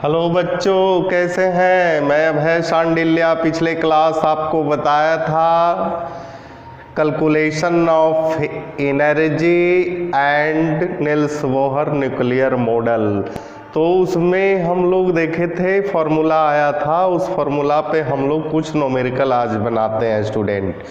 Hello बच्चों, कैसे हैं? मैं अभय शांडिल्या। पिछले क्लास आपको बताया था calculation of energy and Niels Bohr nuclear model. तो उसमें हम लोग देखे थे, फॉर्मूला आया था। उस फॉर्मूला पे हम लोग कुछ न्यूमेरिकल आज बनाते हैं स्टूडेंट।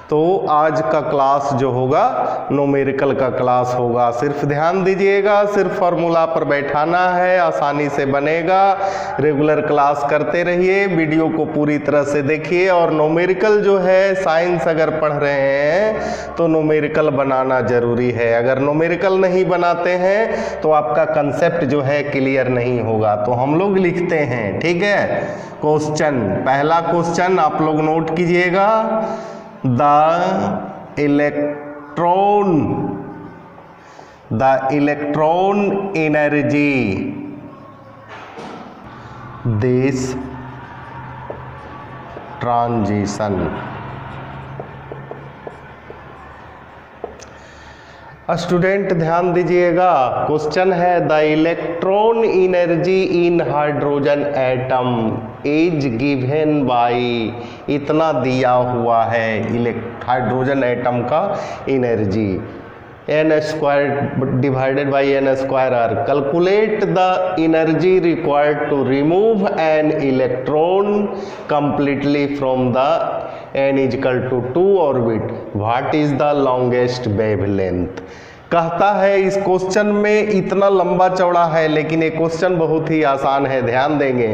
तो आज का क्लास जो होगा न्यूमेरिकल का क्लास होगा। सिर्फ ध्यान दीजिएगा, सिर्फ फार्मूला पर बैठाना है, आसानी से बनेगा। रेगुलर क्लास करते रहिए, वीडियो को पूरी तरह से देखिए। और न्यूमेरिकल जो है, साइंस अगर पढ़ रहे हैं तो न्यूमेरिकल बनाना जरूरी है। अगर न्यूमेरिकल नहीं बनाते हैं तो आपका कंसेप्ट जो है क्लियर नहीं होगा। तो हम लोग लिखते हैं, ठीक है। क्वेश्चन, पहला क्वेश्चन आप लोग नोट कीजिएगा। The electron energy, this transition। Student ध्यान दीजिएगा, क्वेश्चन है the electron energy in hydrogen atom is given by, इतना दिया हुआ है हाइड्रोजन एटम का energy, n² divided by n²r। Calculate the energy required to remove an electron completely from the n = 2 orbit. What is the longest wavelength. कहता है इस question में, इतना लंबा चौड़ा है लेकिन ये क्वेश्चन बहुत ही आसान है, ध्यान देंगे।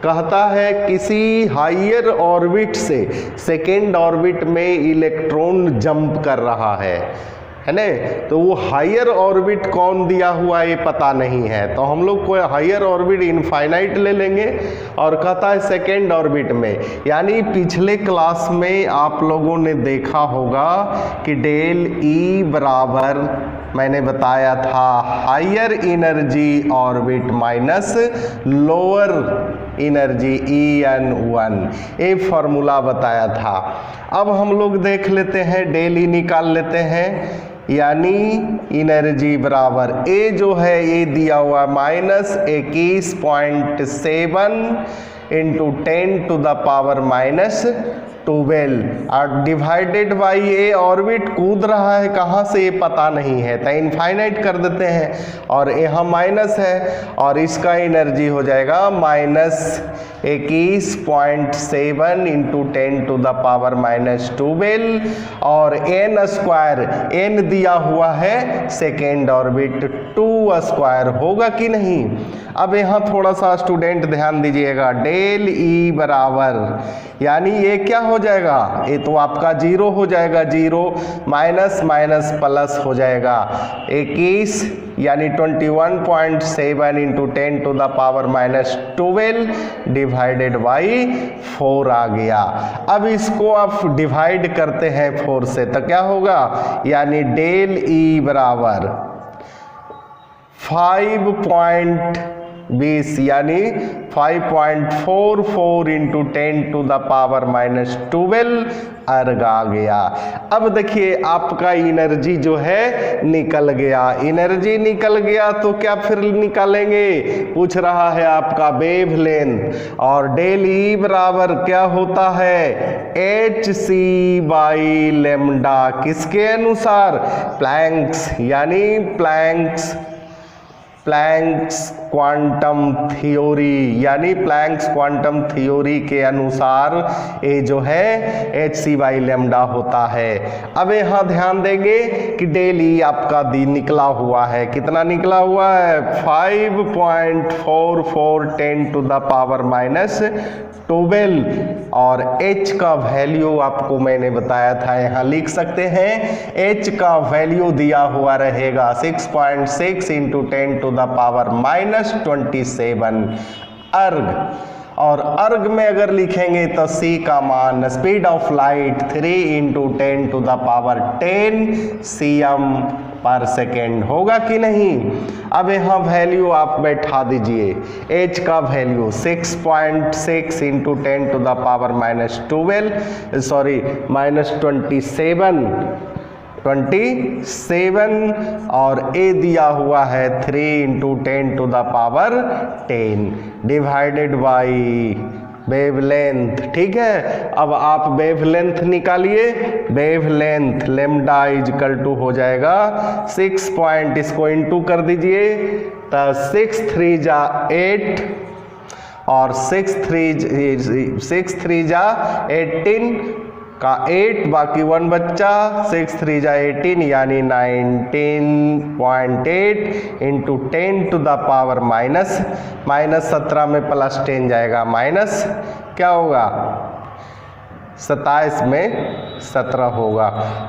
कहता है किसी हायर ऑर्बिट से सेकेंड ऑर्बिट में इलेक्ट्रॉन जंप कर रहा है ना। तो वो हायर ऑर्बिट कौन दिया हुआ ये पता नहीं है, तो हम लोग कोई हायर ऑर्बिट इनफाइनाइट ले लेंगे। और कहता है सेकेंड ऑर्बिट में, यानी पिछले क्लास में आप लोगों ने देखा होगा कि डेल ई बराबर, मैंने बताया था, higher energy orbit minus lower energy EN1, ये फॉर्मूला बताया था। अब हम लोग देख लेते हैं, डेल ई निकाल लेते हैं, यानी एनर्जी बराबर ए जो है ये दिया हुआ -21.7 × 10⁻⁻12 और डिवाइडेड बाई ए। ऑर्बिट कूद रहा है कहाँ से ये पता नहीं है, तो इनफाइनाइट कर देते हैं और यहाँ माइनस है और इसका एनर्जी हो जाएगा -21.7 × 10⁻⁻12 और n², n दिया हुआ है सेकेंड ऑर्बिट 2² होगा कि नहीं। अब यहाँ थोड़ा सा स्टूडेंट ध्यान दीजिएगा, डेल ई बराबर, यानी ये क्या हो जाएगा, ये तो आपका 0 हो जाएगा, 0 माइनस माइनस प्लस हो जाएगा 21, यानी 21.7 × 10⁻⁻12 डिवाइडेड बाई 4 आ गया। अब इसको आप डिवाइड करते हैं 4 से तो क्या होगा, यानी डेल ई बराबर 5.20 यानी 5.44 × 10⁻⁻12 अर्ग आ गया। अब देखिए आपका एनर्जी जो है निकल गया, एनर्जी निकल गया तो क्या फिर निकालेंगे, पूछ रहा है आपका वेवलेंथ। और डेल ई बराबर क्या होता है, hc/λ, किसके अनुसार, प्लैंक्स, यानी प्लैंक्स क्वांटम थ्योरी, यानी प्लैंक्स क्वांटम थ्योरी के अनुसार ये जो है hc/λ होता है। अब यहाँ ध्यान देंगे कि डेल ई आपका दी निकला हुआ है, कितना निकला हुआ है, 5.44 10⁻⁻12 और h का वैल्यू आपको मैंने बताया था, यहाँ लिख सकते हैं। h का वैल्यू दिया हुआ रहेगा 6.6 × 10⁻⁻27 अर्ग। और अर्ग में अगर लिखेंगे तो c का मान, स्पीड ऑफ लाइट 3 × 10⁻10 cm/s होगा कि नहीं। अब यहाँ वैल्यू आप बैठा दीजिए, h का वैल्यू 6.6 × 10⁻⁻12 -27 27 और A दिया हुआ है 3 × 10⁻10 डिवाइडेड बाई वेवलेंथ। ठीक है, अब आप वेवलेंथ निकालिए। वेवलेंथ लैम्डा इजकल टू हो जाएगा 6 पॉइंट, इसको इंटू कर दीजिए तो 6 3 जा 8 और 6 3 जा 18 का 8 बाकी 1 बच्चा, 6 3 जा 18 यानी 19.8 इंटू 10⁻⁻, 17 में प्लस 10 जाएगा माइनस क्या होगा 27 में 17 होगा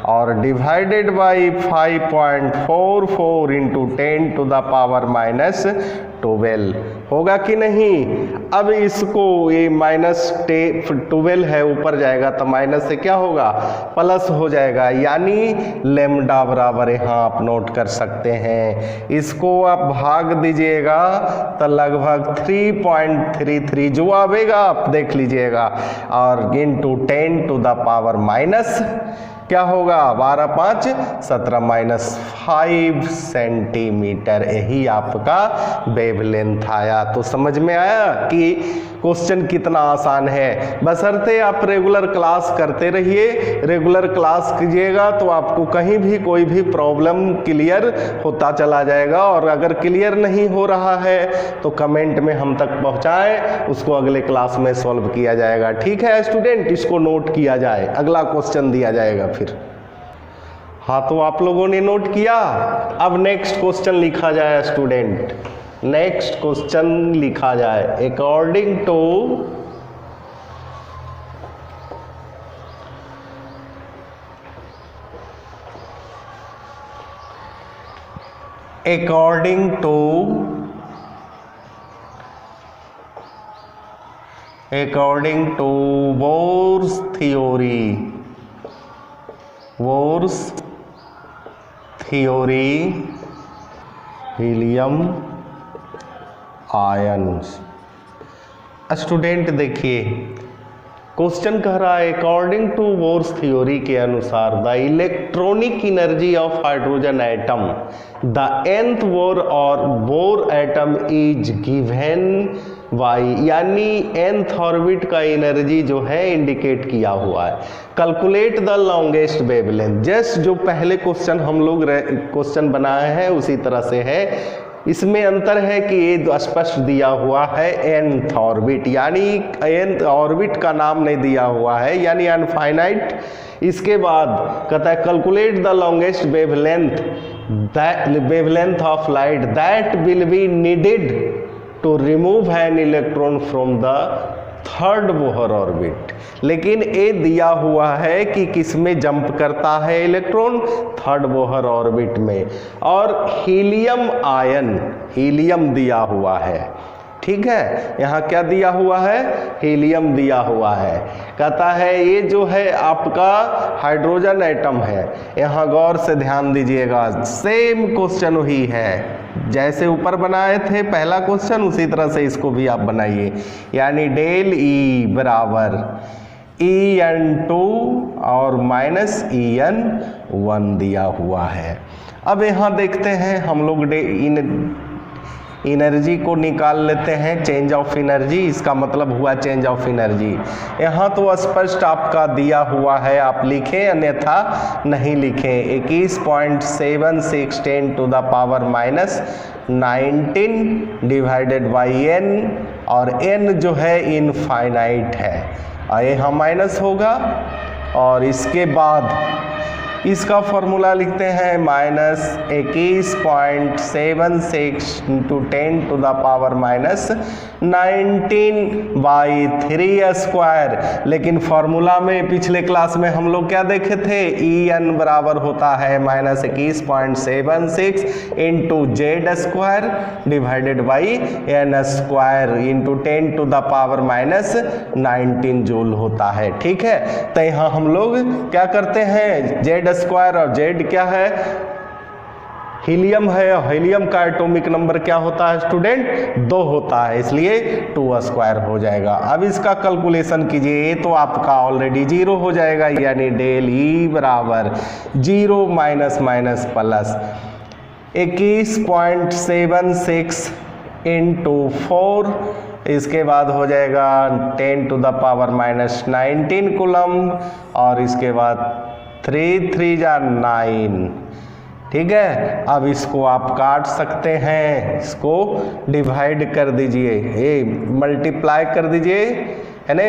और डिवाइडेड बाई 5.44 इंटू 10⁻12 होगा कि नहीं। अब इसको ये -12 है ऊपर जाएगा तो माइनस से क्या होगा प्लस हो जाएगा, यानी लैम्डा बराबर यहाँ आप नोट कर सकते हैं। इसको आप भाग दीजिएगा तो लगभग 3.33 जो आवेगा आप देख लीजिएगा और इंटू 10⁻⁻ क्या होगा 12 5 17 -5 सेंटीमीटर, यही आपका वेवलेंथ आया। तो समझ में आया कि क्वेश्चन कितना आसान है। बशर्ते आप रेगुलर क्लास करते रहिए, रेगुलर क्लास कीजिएगा तो आपको कहीं भी कोई भी प्रॉब्लम क्लियर होता चला जाएगा और अगर क्लियर नहीं हो रहा है तो कमेंट में हम तक पहुंचाएं, उसको अगले क्लास में सॉल्व किया जाएगा। ठीक है स्टूडेंट, इसको नोट किया जाए, अगला क्वेश्चन दिया जाएगा फिर। हाँ, तो आप लोगों ने नोट किया। अब नेक्स्ट क्वेश्चन लिखा जाए स्टूडेंट, नेक्स्ट क्वेश्चन लिखा जाए। According to Bohr's theory helium ions. Student देखिए क्वेश्चन कह रहा है अकॉर्डिंग टू बोर्स थ्योरी के अनुसार the electronic energy of hydrogen atom the nth Bohr और Bohr atom is given by, यानी nth ऑर्बिट का एनर्जी जो है इंडिकेट किया हुआ है। Calculate the longest wavelength, just जो पहले क्वेश्चन हम लोग क्वेश्चन बनाए हैं उसी तरह से है। इसमें अंतर है कि ये स्पष्ट दिया हुआ है nth ऑर्बिट, यानी nth ऑर्बिट का नाम नहीं दिया हुआ है, यानी अनफाइनाइट। इसके बाद कहता है calculate the longest wavelength of light that will be needed to remove an electron from the third Bohr orbit. लेकिन ये दिया हुआ है कि किस में जंप करता है इलेक्ट्रॉन, थर्ड बोहर ऑर्बिट में, और हीलियम आयन हीलियम दिया हुआ है। ठीक है, यहाँ क्या दिया हुआ है, हीलियम दिया हुआ है। कहता है ये जो है आपका हाइड्रोजन एटम है, यहाँ गौर से ध्यान दीजिएगा, सेम क्वेश्चन वही है जैसे ऊपर बनाए थे पहला क्वेश्चन, उसी तरह से इसको भी आप बनाइए। यानी डेल ई बराबर En2 और -En1 दिया हुआ है। अब यहाँ देखते हैं हम लोग एनर्जी को निकाल लेते हैं, चेंज ऑफ एनर्जी, इसका मतलब हुआ चेंज ऑफ एनर्जी। यहाँ तो स्पष्ट आपका दिया हुआ है, आप लिखें अन्यथा नहीं लिखें। 21.76 10⁻⁻19 डिवाइडेड बाई n, और n जो है इनफाइनाइट है, यहाँ माइनस होगा। और इसके बाद इसका फॉर्मूला लिखते हैं -21.76 10⁻⁻19/3²। लेकिन फॉर्मूला में पिछले क्लास में हम लोग क्या देखे थे, En बराबर होता है -21.76 Z² divided by n² into 10⁻⁻19 joule होता है। ठीक है, तो यहाँ हम लोग क्या करते हैं, Z² और Z क्या है हीलियम है, हीलियम का एटॉमिक नंबर क्या होता है स्टूडेंट? 2 होता है, इसलिए 2² हो जाएगा। अब इसका कैलकुलेशन कीजिए, ये तो आपका ऑलरेडी 0 हो जाएगा, यानी डेल ई बराबर 0 माइनस माइनस प्लस 21.76 इंटू 4, इसके बाद हो जाएगा 10⁻⁻19 कूलम्ब, और इसके बाद 3 3 जा 9। ठीक है, अब इसको आप काट सकते हैं, इसको डिवाइड कर दीजिए, ये मल्टीप्लाई कर दीजिए, है ना,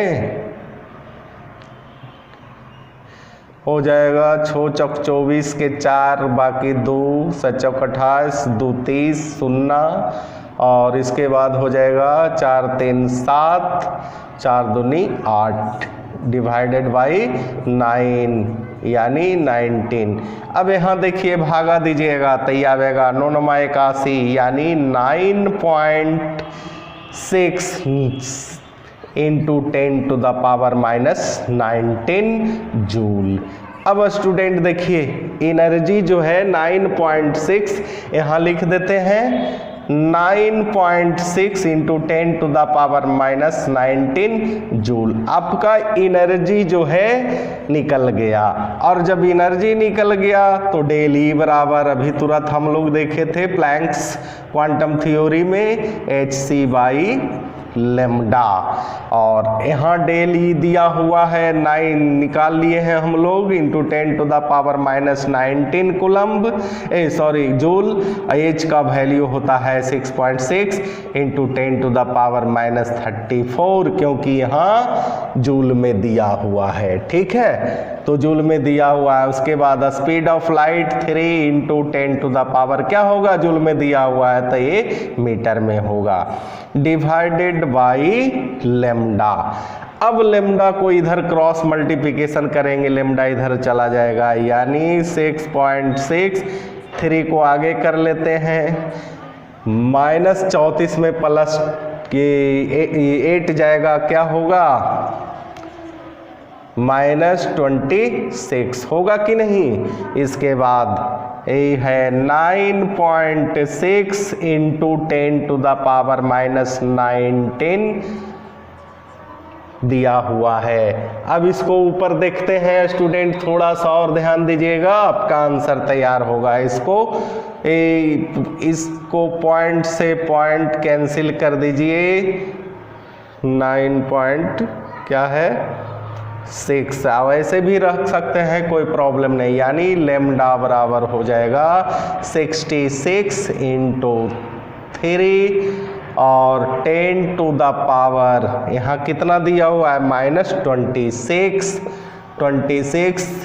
हो जाएगा 6 चौक 24 के 4, बाकी 2 7 चौक 28, 2 30 0, और इसके बाद हो जाएगा 4 3 7, 4 दूनी 8 डिवाइडेड बाई 9 यानी 19। अब यहाँ देखिए भागा दीजिएगा तो ये आएगा 9 9 81 यानी 9.6 इंटू 10⁻⁻19 जूल। अब स्टूडेंट देखिए एनर्जी जो है 9.6 यहाँ लिख देते हैं, 9.6 इंटू 10⁻⁻19 जूल आपका एनर्जी जो है निकल गया। और जब एनर्जी निकल गया तो डेल ई बराबर अभी तुरंत हम लोग देखे थे प्लैंक्स क्वांटम थ्योरी में hc बाई लेमडा, और यहाँ डेल ई दिया हुआ है 9 निकाल लिए हैं हम लोग इंटू 10⁻⁻19 कूलम्ब जूल। एच का वैल्यू होता है 6.6 इंटू 10⁻⁻34 क्योंकि यहाँ जूल में दिया हुआ है। ठीक है, तो जूल में दिया हुआ है। उसके बाद स्पीड ऑफ लाइट 3 इंटू 10⁻, क्या होगा, जूल में दिया हुआ है तो ये मीटर में होगा, डिवाइडेड बाई लेमडा। अब लेमडा को इधर क्रॉस मल्टीप्लिकेशन करेंगे, लेमडा इधर चला जाएगा, यानी 6.6, 3 को आगे कर लेते हैं, माइनस 34 में प्लस के 8 जाएगा, क्या होगा, -26 होगा कि नहीं। इसके बाद ये है 9.6 इंटू 10⁻⁻19 दिया हुआ है। अब इसको ऊपर देखते हैं स्टूडेंट, थोड़ा सा और ध्यान दीजिएगा, आपका आंसर तैयार होगा। इसको पॉइंट से पॉइंट कैंसिल कर दीजिए, 9 पॉइंट क्या है 6, वैसे भी रख सकते हैं, कोई प्रॉब्लम नहीं, यानी लेमडा बराबर हो जाएगा 66 इंटू 3 और 10⁻, यहाँ कितना दिया हुआ है -26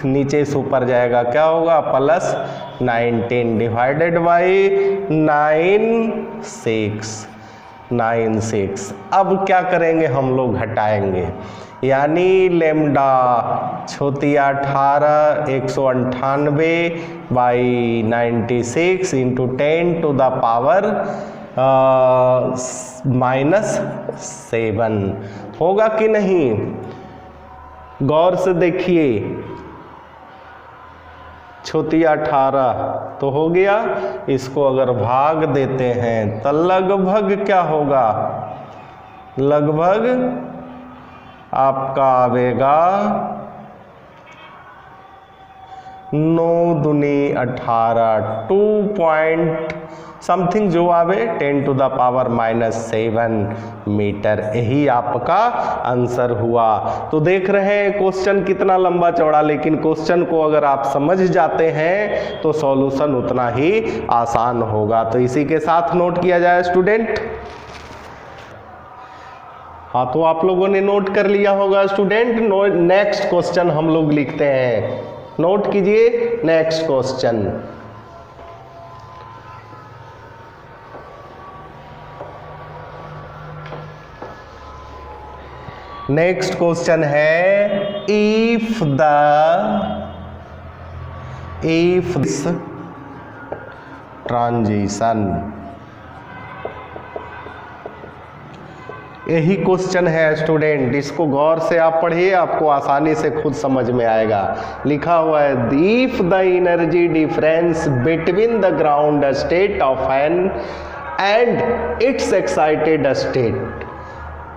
नीचे से ऊपर जाएगा, क्या होगा +19 डिवाइडेड बाई 96। अब क्या करेंगे हम लोग, घटाएंगे, यानी लेमडा 18 198 बाई 96 इंटू 10⁻⁻7 होगा कि नहीं। गौर से देखिए, 18 तो हो गया, इसको अगर भाग देते हैं तो लगभग क्या होगा, लगभग आपका आवेगा 9 दूनी 18, 2 पॉइंट समथिंग जो आवे 10⁻⁻7 मीटर, यही आपका आंसर हुआ। तो देख रहे हैं क्वेश्चन कितना लंबा चौड़ा, लेकिन क्वेश्चन को अगर आप समझ जाते हैं तो सॉल्यूशन उतना ही आसान होगा। तो इसी के साथ नोट किया जाए स्टूडेंट। हाँ, तो आप लोगों ने नोट कर लिया होगा स्टूडेंट। नेक्स्ट क्वेश्चन हम लोग लिखते हैं, नोट कीजिए नेक्स्ट क्वेश्चन। नेक्स्ट क्वेश्चन है, इफ दिस ट्रांजिशन यही क्वेश्चन है स्टूडेंट, इसको गौर से आप पढ़िए, आपको आसानी से खुद समझ में आएगा। लिखा हुआ है if the energy difference between the ground state of an and its excited state,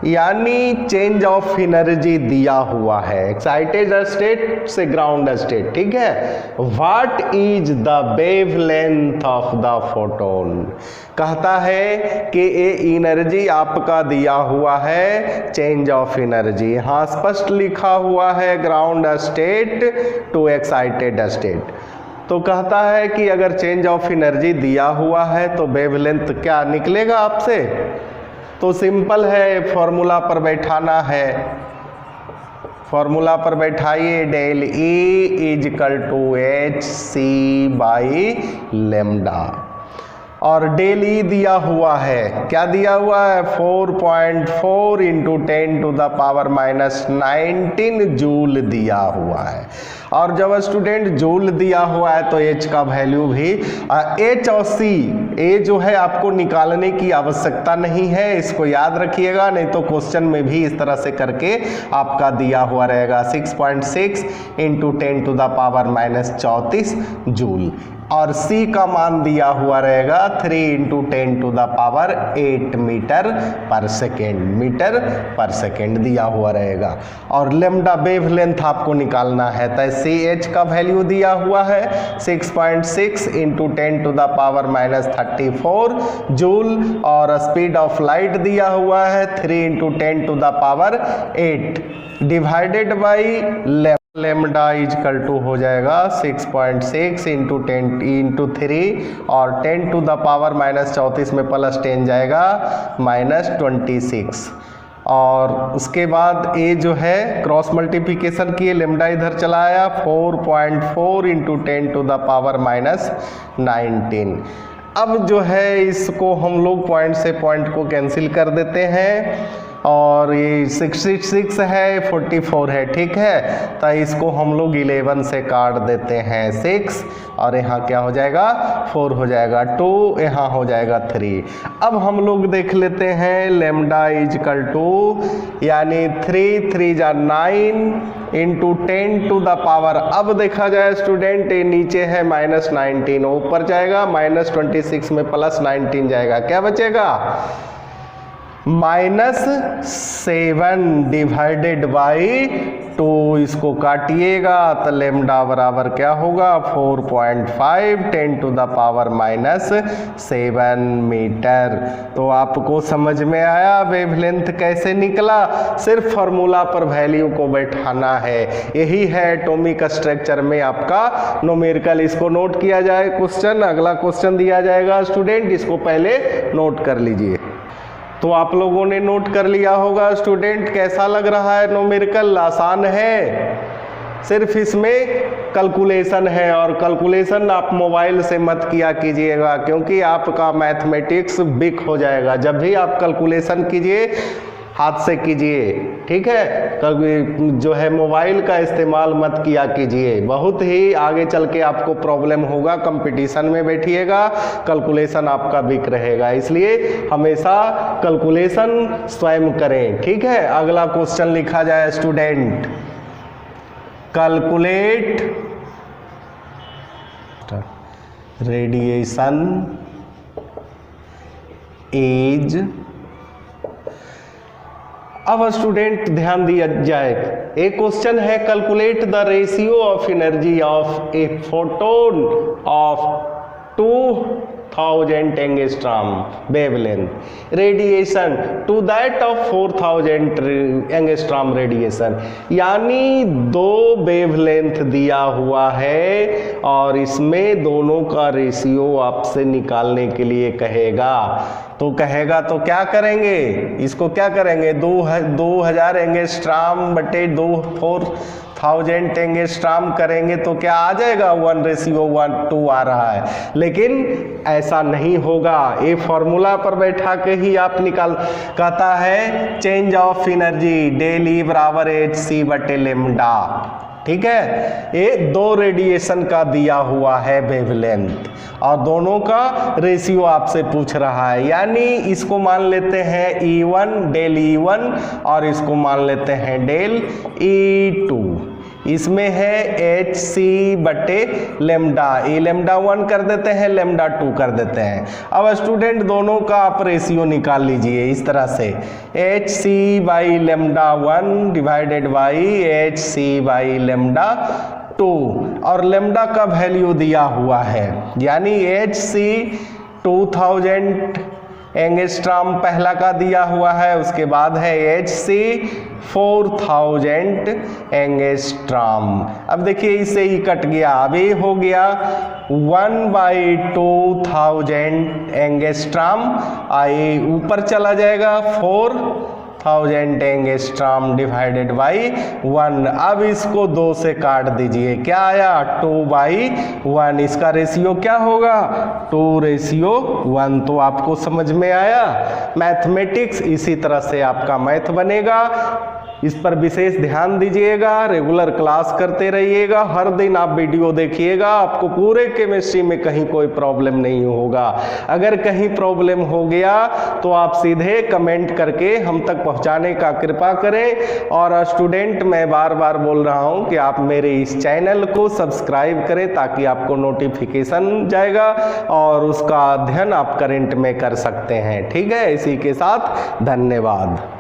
यानी चेंज ऑफ एनर्जी दिया हुआ है एक्साइटेड स्टेट से ग्राउंड स्टेट, ठीक है। What is the wavelength of the photon, कहता है कि ये एनर्जी आपका दिया हुआ है चेंज ऑफ एनर्जी, हाँ स्पष्ट लिखा हुआ है ground state to excited state. तो कहता है कि अगर चेंज ऑफ एनर्जी दिया हुआ है तो वेवलेंथ क्या निकलेगा आपसे, तो सिंपल है, फॉर्मूला पर बैठाना है, फॉर्मूला पर बैठाइए, del E is equal to H C by lambda, और डेल ई दिया हुआ है, क्या दिया हुआ है 4.4 into 10 to the power minus 19 joule दिया हुआ है। और जब स्टूडेंट जूल दिया हुआ है तो एच का वैल्यू भी एच और सी, ए जो है आपको निकालने की आवश्यकता नहीं है, इसको याद रखिएगा, नहीं तो क्वेश्चन में भी इस तरह से करके आपका दिया हुआ रहेगा 6.6 into 10 to the power minus 34 joule, और C का मान दिया हुआ रहेगा 3 into 10 to the power 8 metre per second दिया हुआ रहेगा। और लेमडा वेवलेंथ आपको निकालना है, तो CH का वैल्यू दिया हुआ है 6.6 into 10 to the power minus 34 joule, और स्पीड ऑफ लाइट दिया हुआ है 3 into 10 to the power 8 divided by lambda is equal to हो जाएगा 6.6 इंटू 10 इंटू 3, और 10 टू द पावर माइनस 34 में प्लस 10 जाएगा माइनस 26, और उसके बाद ए जो है क्रॉस मल्टीप्लिकेशन किए, लेमडा इधर चला आया 4.4 into 10 to the power minus 19। अब जो है इसको हम लोग पॉइंट से पॉइंट को कैंसिल कर देते हैं, और ये 66 है 44 है, ठीक है, तो इसको हम लोग 11 से काट देते हैं 6, और यहाँ क्या हो जाएगा 4 हो जाएगा 2, यहाँ हो जाएगा 3। अब हम लोग देख लेते हैं लेमडा इजकल टू, यानी 3 जा 9 इंटू 10 टू द पावर, अब देखा जाए स्टूडेंट ये नीचे है माइनस 19, ऊपर जाएगा माइनस 26 में प्लस 19 जाएगा, क्या बचेगा -7 डिवाइडेड बाई 2, इसको काटिएगा तो लेमडा बराबर क्या होगा 4.5 10 to the power minus 7 metre. तो आपको समझ में आया वेवलेंथ कैसे निकला, सिर्फ फार्मूला पर वैल्यू को बैठाना है, यही है एटॉमिक स्ट्रक्चर में आपका न्यूमेरिकल। इसको नोट किया जाए, क्वेश्चन अगला क्वेश्चन दिया जाएगा स्टूडेंट, इसको पहले नोट कर लीजिए। तो आप लोगों ने नोट कर लिया होगा स्टूडेंट, कैसा लग रहा है न्यूमेरिकल, आसान है, सिर्फ इसमें कैलकुलेशन है, और कैलकुलेशन आप मोबाइल से मत किया कीजिएगा, क्योंकि आपका मैथमेटिक्स वीक हो जाएगा। जब भी आप कैलकुलेशन कीजिए हाथ से कीजिए, ठीक है, जो है मोबाइल का इस्तेमाल मत किया कीजिए, बहुत ही आगे चल के आपको प्रॉब्लम होगा, कंपटीशन में बैठिएगा कैलकुलेशन आपका वीक रहेगा, इसलिए हमेशा कैलकुलेशन स्वयं करें, ठीक है। अगला क्वेश्चन लिखा जाए स्टूडेंट, कैलकुलेट रेडिएशन इज, अब स्टूडेंट ध्यान दिया जाए, एक क्वेश्चन है calculate the ratio of energy of a photon of 2000 angstrom wavelength radiation to that of 4000 angstrom radiation, यानी 2 वेवलेंथ दिया हुआ है और इसमें दोनों का रेशियो आपसे निकालने के लिए कहेगा। तो कहेगा तो क्या करेंगे, इसको क्या करेंगे 2000 एंगस्ट्रॉम बटे 4000 एंगस्ट्रॉम करेंगे तो क्या आ जाएगा 1:2 आ रहा है, लेकिन ऐसा नहीं होगा, ये फॉर्मूला पर बैठा के ही आप निकाल, कहता है change of energy del E बराबर एच सी बटे लेमडा, ठीक है। ये दो रेडिएशन का दिया हुआ है वेवलेंथ और दोनों का रेशियो आपसे पूछ रहा है, यानी इसको मान लेते हैं E1 डेल E1 और इसको मान लेते हैं डेल E2। इसमें है HC बटे लेमडा, ये लेमडा 1 कर देते हैं, लेमडा 2 कर देते हैं। अब स्टूडेंट दोनों का आप रेशियो निकाल लीजिए इस तरह से, HC by lambda 1 divided by HC by lambda 2 और लेमडा का वैल्यू दिया हुआ है, यानी HC 2000 एंगस्ट्रॉम पहला का दिया हुआ है, उसके बाद है HC 4000 एंगस्ट्रॉम। अब देखिए इससे ही कट गया, अब ये हो गया 1/2000 एंगस्ट्रॉम, आए ऊपर चला जाएगा 4000 एंगस्ट्रॉम डिवाइडेड बाई 1। अब इसको 2 से काट दीजिए, क्या आया 2/1। इसका रेशियो क्या होगा 2:1। तो आपको समझ में आया मैथमेटिक्स, इसी तरह से आपका मैथ बनेगा। इस पर विशेष ध्यान दीजिएगा, रेगुलर क्लास करते रहिएगा, हर दिन आप वीडियो देखिएगा, आपको पूरे केमिस्ट्री में कहीं कोई प्रॉब्लम नहीं होगा। अगर कहीं प्रॉब्लम हो गया तो आप सीधे कमेंट करके हम तक पहुंचाने का कृपा करें। और स्टूडेंट मैं बार बार बोल रहा हूं कि आप मेरे इस चैनल को सब्सक्राइब करें ताकि आपको नोटिफिकेशन जाएगा और उसका अध्ययन आप करंट में कर सकते हैं। ठीक है, इसी के साथ धन्यवाद।